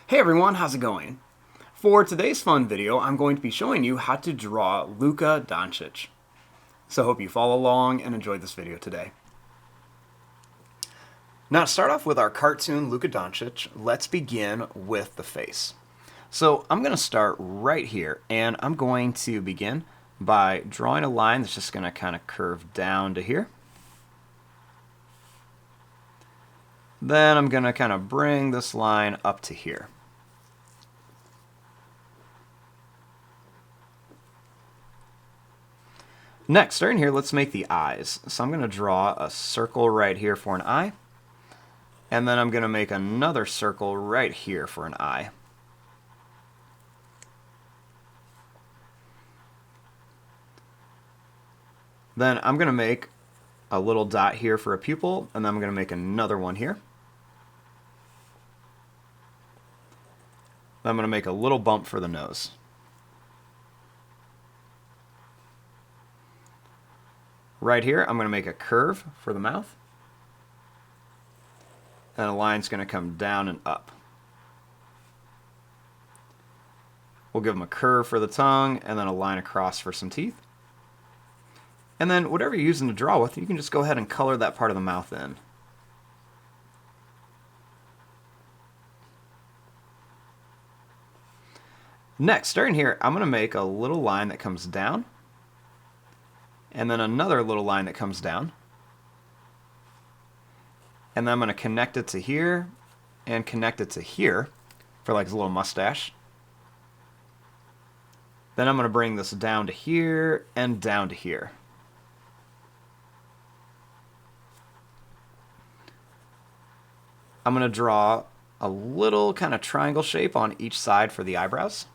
Hey everyone, how's it going? For today's fun video, I'm going to be showing you how to draw Luka Doncic. So I hope you follow along and enjoy this video today. Now to start off with our cartoon Luka Doncic, let's begin with the face. So I'm going to start right here, and I'm going to begin by drawing a line that's just going to kind of curve down to here. Then I'm going to kind of bring this line up to here. Next, starting here, let's make the eyes. So I'm going to draw a circle right here for an eye. And then I'm going to make another circle right here for an eye. Then I'm going to make a little dot here for a pupil, and then I'm going to make another one here. Then I'm going to make a little bump for the nose. Right here, I'm going to make a curve for the mouth. And a line's going to come down and up. We'll give them a curve for the tongue, and then a line across for some teeth. And then whatever you're using to draw with, you can just go ahead and color that part of the mouth in. Next, starting here, I'm going to make a little line that comes down. And then another little line that comes down. And then I'm going to connect it to here and connect it to here for like a little mustache. Then I'm going to bring this down to here and down to here. I'm going to draw a little kind of triangle shape on each side for the eyebrows.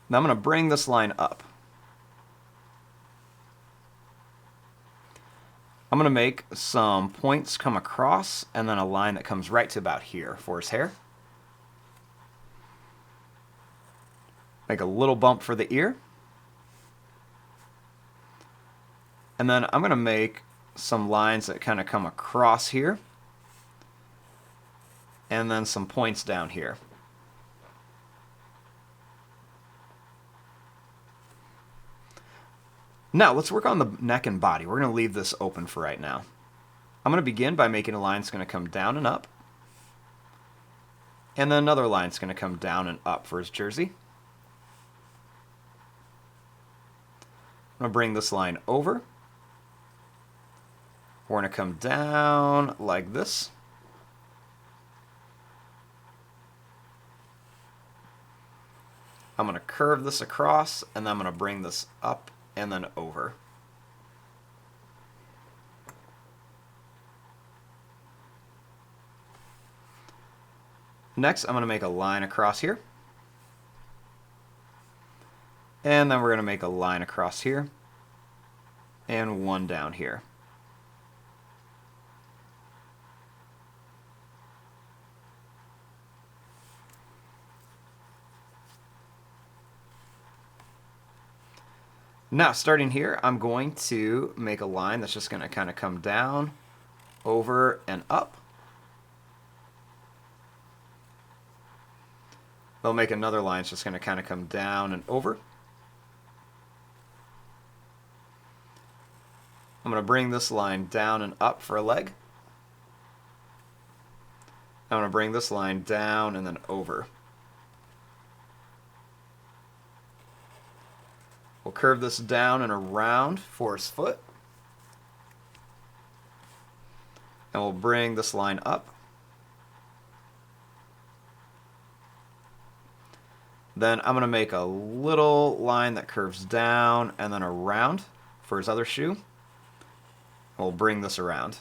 Now I'm going to bring this line up. I'm going to make some points come across and then a line that comes right to about here for his hair. Make a little bump for the ear. And then I'm going to make some lines that kind of come across here. And then some points down here. Now, let's work on the neck and body. We're going to leave this open for right now. I'm going to begin by making a line that's going to come down and up. And then another line that's going to come down and up for his jersey. I'm going to bring this line over. We're going to come down like this. I'm going to curve this across, and then I'm going to bring this up and then over. Next, I'm going to make a line across here. And then we're going to make a line across here. And one down here. Now, starting here, I'm going to make a line that's just going to kind of come down, over, and up. They'll make another line that's just going to kind of come down and over. I'm going to bring this line down and up for a leg. I'm going to bring this line down and then over. We'll curve this down and around for his foot. And we'll bring this line up. Then I'm going to make a little line that curves down and then around for his other shoe. We'll bring this around.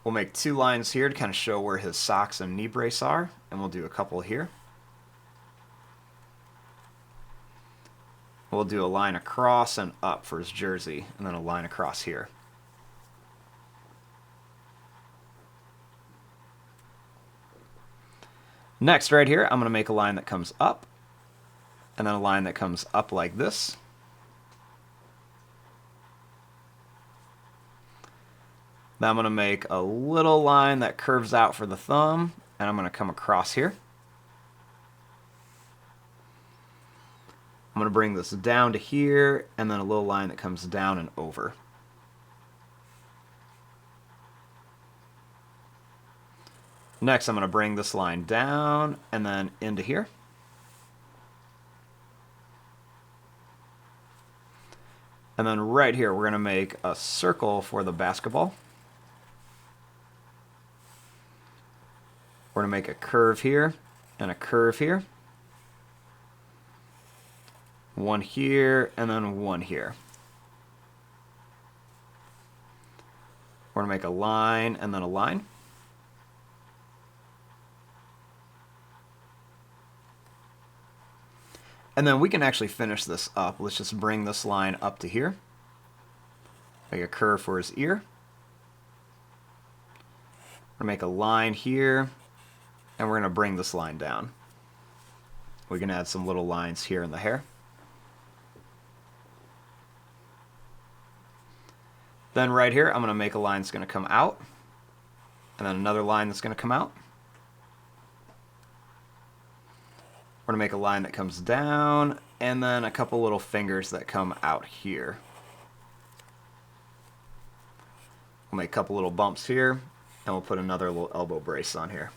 We'll make two lines here to kind of show where his socks and knee brace are, and we'll do a couple here. We'll do a line across and up for his jersey, and then a line across here. Next, right here, I'm going to make a line that comes up, and then a line that comes up like this. Then I'm going to make a little line that curves out for the thumb, and I'm going to come across here. I'm going to bring this down to here, and then a little line that comes down and over. Next, I'm going to bring this line down and then into here. And then right here, we're going to make a circle for the basketball. We're going to make a curve here and a curve here. One here and then one here. We're going to make a line and then a line. And then we can actually finish this up. Let's just bring this line up to here. Make a curve for his ear. We're going to make a line here, and we're going to bring this line down. We can add some little lines here in the hair. Then right here, I'm going to make a line that's going to come out, and then another line that's going to come out. We're going to make a line that comes down, and then a couple little fingers that come out here. We'll make a couple little bumps here, and we'll put another little elbow brace on here.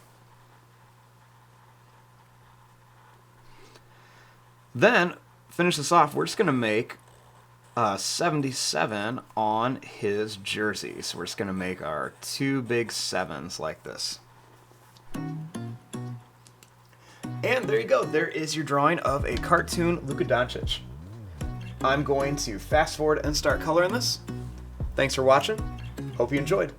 Then, finish this off, we're just going to make 77 on his jersey. So we're just going to make our two big 7s like this. And there you go. There is your drawing of a cartoon Luka Doncic. I'm going to fast forward and start coloring this. Thanks for watching. Hope you enjoyed.